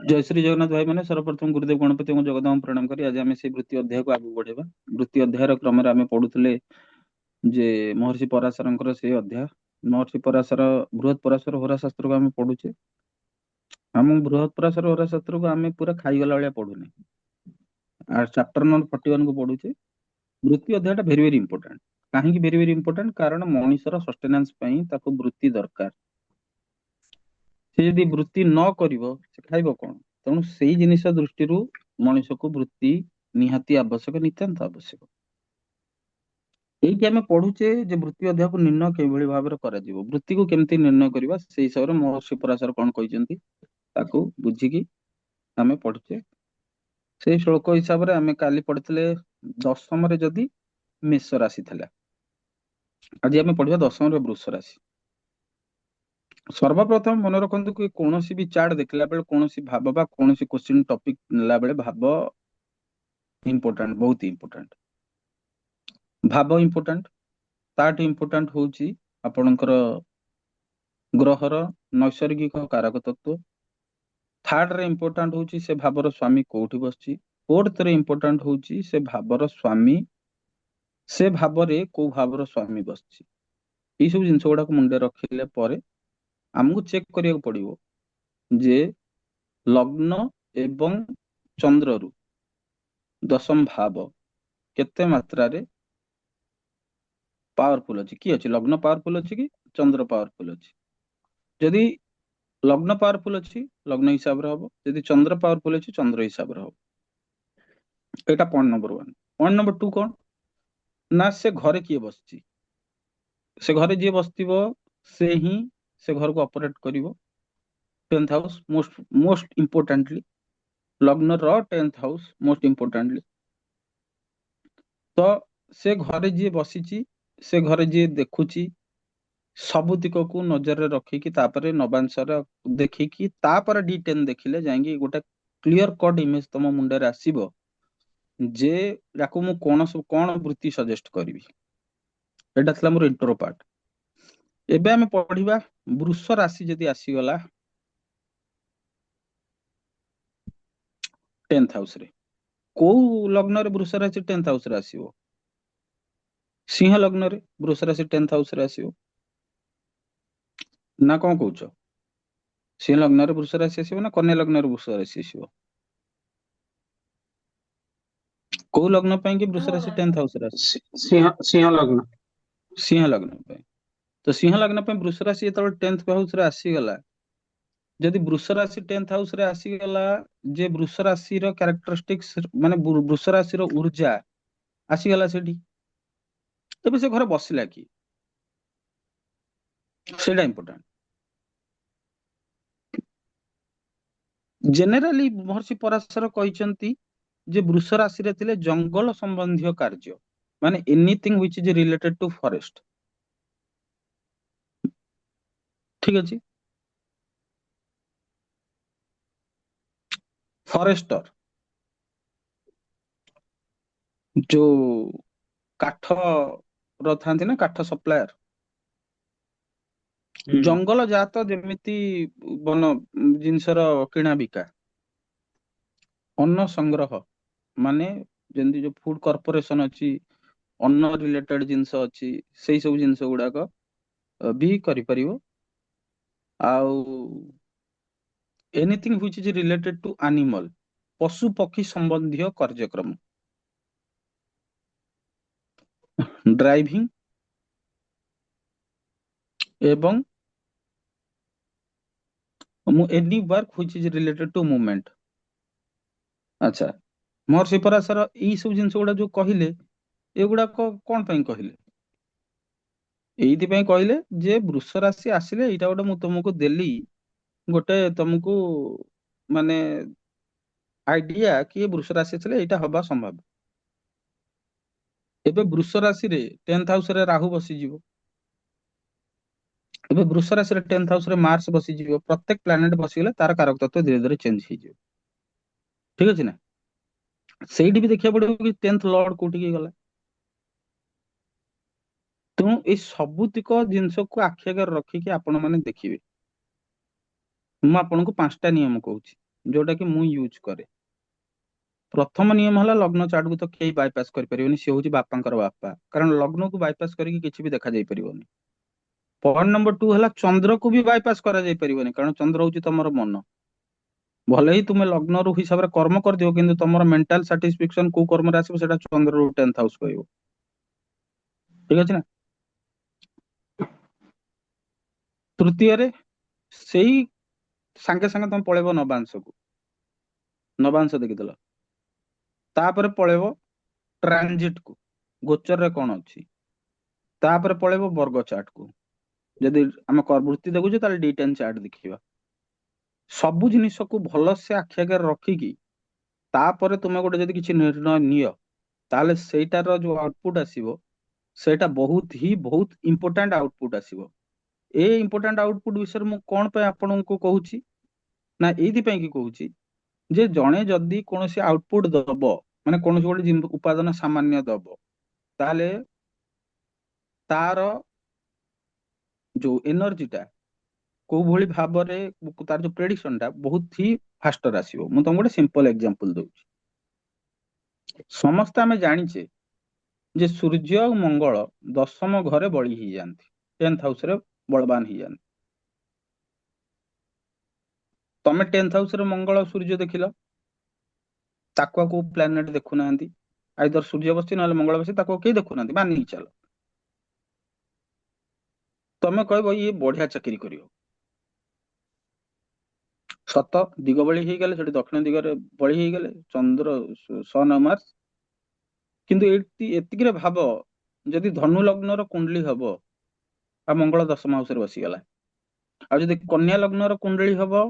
जय श्री जगन्नाथ भाई मैंने सर्वप्रथम गुरुदेव गणपति को जगदाम प्रणाम करी आज आम से वृत्ति अध्याय को आगे बढ़ेबा। वृत्ति अध्याय क्रम आम पढ़ुले जे महर्षि पराशर से अध्याय महर्षि पराशर बृहत पराशर होरा शास्त्र को आम पढ़ुचे। आम बृहत पराशर होरा शास्त्र को आम पूरा खाईगला भाया पढ़ुने चैप्टर नंबर 41 को पढ़ुचे। वृत्ति अध्याय भेरी भेरी इंपोर्टेंट कहीं भेरी भेरी इंपोर्टेंट कारण मनुष्यर सस्टेनेंस वृत्ति दरकार से यदि वृत्ति न करिवो से खाइबो कौन तेणु सेई जिनिस दृष्टि मनुष्य को वृत्ति निहाती आवश्यक नितांत आवश्यक। एइके आमे पढ़ुचे जे वृत्ति अध्याय को निर्णय केभଳି भाबरे कराजिवो वृत्ति को केमती निर्णय करबा सेई हिसाब रे महर्षि पराशर कोन कहिसेंती ताको बुझिकी आमे पढ़ुचे। सेई श्लोक हिसाब रे आमे काली पढ़ितले दशम रे जदि मेष राशि थिला आज आमे पढ़िबा दशम रे वृष राशि। सर्वप्रथम मन रखु कि कौन भी चार्ट देखला बेले कौन भाव बा कौन क्वेश्चन टॉपिक नेला बेले भाव इंपोर्टेंट बहुत इंपोर्टेंट भाव इंपोर्टेंट ताठ इंपोर्टेंट होची आपणकर ग्रहर नैसर्गिक कारक तत्व। थर्ड रे इंपोर्टेंट होची से भावर स्वामी कोठी बसची। फोर्थ रे इंपोर्टेंट होची से भावर स्वामी से भावरे को भावर स्वामी बसची। ये सब जिनस गुड़ा मुंडे रखिले परे आमको चेक करिया पड़िबो जे लग्न एवं चंद्र रु दशम भाव केते मात्रा रे पावरफुल अछि कि अछि लग्न पावरफुल अछि कि चंद्र पावरफुल अछि। यदि लग्न पावरफुल अछि लग्न हिसाब रे हबो यदि चंद्र पावरफुल अछि चंद्र हिसाब रे हबो। एटा पॉइंट नंबर 1। पॉइंट नंबर 2 कोन ना से घरे किए बसची से घरे जे बसतिबो से ही से घर को ऑपरेट करिवो। 10th हाउस मोस्ट इंपोर्टेंटली लग्न रो 10th हाउस मोस्ट इंपोर्टेंटली तो से घरे जी बसीची से घरे जी देखुची सबुतिक को नजर रे रखिकी तापरे नवांशर देखिकी तापर D10 देखिले जांगी गोटे क्लियर कट इमेज तम मुंडे रे आसीबो जे याकू मु कोन वृत्ति सजेस्ट करिवि। एटा थला मोर इंट्रो पार्ट। एबे हमें पढ़िबा वृष राशि जदि आसी गला 10th हाउस रे को लग्न रे वृष राशि 10th हाउस रे आसीबो सिंह लग्न रे वृष राशि 10th हाउस रे आसीबो ना कोन कहउछ सिंह लग्न रे वृष राशि आसीबो ना कन्या लग्न रे वृष राशि आसीबो को लग्न पई कि वृष राशि 10th हाउस रे सिंह सिंह लग्न सिंह लग्न पे तो सिंह लग्न पे वृष राशि जेतबे 10th हाउस रे आसी गला जदि वृष राशि 10th हाउस रे आसी गला जे वृष राशि रो कैरेक्टरिस्टिक्स माने वृष राशि रो ऊर्जा आसी गला सेठी तबे से घर बसिला कि सेटा इंपोर्टेंट। जेनेराली महर्षि पराशर कहिसंती जे वृष राशि रे थिले जंगल संबंधी कार्य माने anything which is related to forest ठीक अछि। फॉरेस्टर जो काठ रो थांती ना काठ सप्लायर जंगल जात जेमिति बन जिनसर किणा बिका अन्न संग्रह माने जेंति जो फूड कॉर्पोरेशन अछि अन्न रिलेटेड जिनस अछि सेई सब जिनस गुडाक भी करि परिवो आउ anything which is related to animal पशु पक्षी संबंधी कार्यक्रम ड्राइविंग एवं any work which is related to movement. अच्छा महर्षि पराशर ई सब जिनस गुडा जो कहिले एगुडा कोन पई कहिले एइथि पई कहिले जे वृष राशि आसिले एटा गोटे मु तुमको देली गोटे तुमको माने आइडिया कि वृष राशि थिले एटा हबा संभव। एबे वृष राशि रे 10th हाउस रे राहु बसी जीवो एबे वृष राशि रे 10th हाउस रे मार्स बसी जीवो प्रत्येक प्लैनेट बसी गले तार कारक तत्व धीरे धीरे चेंज हो जीवो ठीक अछि ना। सेठी भी देखिया पड़ो कि 10th लॉर्ड कोठी की गला तेणु ए सबुतिक जिनस को आखि आगे रखिकी आपण माने देखिबे। मु आपनको 5टा नियम कहूची जोटा कि मु यूज करे। प्रथम नियम है लग्न चार्ट को तो कई बायपास करें सी हूँ बापांकर बापा, कारण लग्न को बायपास करके किसी भी देखा जाई परिबनी। पॉइंट नंबर 2 है चंद्र को भी बायपास करा जाई परिबनी, कारण चंद्र हूँ तुम मन। भले ही तुम्हें लग्न रू हिसाब से कर्म कर दियो, किंतु तुम मेंटल साटिस्फैक्शन को कर्म रे आसीबो सेटा चंद्र रू 10th हाउस कहबो। ठीक अछि ना। तृतीय रे सेही सांगे सांगे तुम पळेबो नवांश को, नवांश देखिदल तापर पळेबो ट्रांजिट को, गोचर रे कोन अछि, तापर पळेबो वर्ग चार्ट को। जदि आम वृत्ति देखुचे ताले D10 चार्ट देखिबा। सबु जिनिस को भल से आखि आगे रखिकी तापर तुम गोटे जदि किछि निर्णय नियो, ताले सेटार जो आउटपुट आसीबो सेटा बहुत इंपोर्टेंट आउटपुट आसीबो। ए इंपोर्टेंट आउटपुट विषय मु कोन पे आपन को कहूची ना, एथि पे कि कहूची जे जणे जदि कोनोसी आउटपुट दबो, माने कोनोसी गोटे उपादान सामान्य दबो, ताले तार जो एनर्जीटा को भली भाव रे तार जो प्रेडिक्शन टा बहुत ही फास्टर आसीबो। मु तुम गोटे सिंपल एग्जांपल दउची। समस्त आमे जानिचे जे सूर्य और मंगल 10म घरे बळी ही जानती, 10th हाउस रे बलवान ही जानती। तमे 10th हाउस रे मंगल और सूर्य देखिल, ताको को प्लैनेट देखु नांती, आइदर सूर्य बसी ना मंगल बसी, ताको के देखु नांती, मानि चलो तमे कहबो ये बढ़िया चाकरी करियो। सत दिग बळी ही गेले, सेठी दक्षिण दिगरे बळी ही गेले चंद्र सन और मार्स। किंतु एतिकिरे भाव जदि धनु लग्न रो कुंडली हबो आ मंगल 10म हाउस रे बसी गला, आ जदि कन्या लग्न रो कुंडली हबो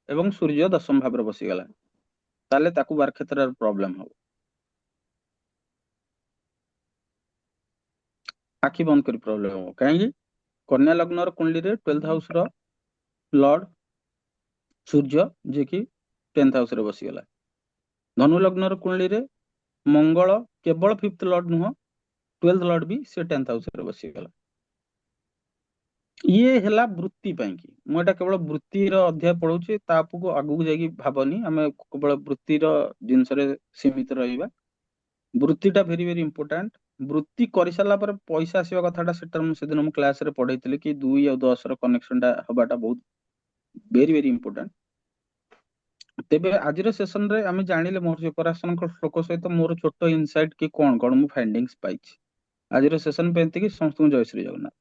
एवं सूर्य 10म भाव रे बसी गला, ताले ताकू बार क्षेत्र प्रॉब्लम हबो। आखि बंद करी प्रॉब्लम हबो, काहे कन्या लग्न रो कुंडली रे 12th हाउस रो लॉर्ड सूर्य जे कि 10th हाउस रे बसी गला। धनु लग्न रो कुंडली रे मंगल केवल 5th लॉर्ड नुह, 12th लॉर्ड भी से 10th हाउस रे बसी गला। ये हैला वृत्ति ପାଇଁ कि ମୁଁ ଏଟା କେବଳ वृत्तिर अध्याय पढौछि, तापको आगु जाई भाबनी हमें केवल वृत्तिर जिनसरे सीमित रहिबा। वृत्तिटा भेरी भेरी इंपोर्टेंट। वृत्ति करि साला पर पैसा आसीबा कथाटा सेटर मु सेदिन मु क्लास रे पढैतिली कि 2 और 10 रो कनेक्शन टा हबाटा बहुत भेरी भेरी इंपोर्टेंट। तेबे आजिर सेशन रे आमे जानिले महर्षि पराशरन को श्लोक सहित मोर छोटो इनसाइट कि कोन कोन मु फाइंडिंग्स पाइछि। आजिर सेशन पे एतिकी। समस्त जय श्री जगन्नाथ।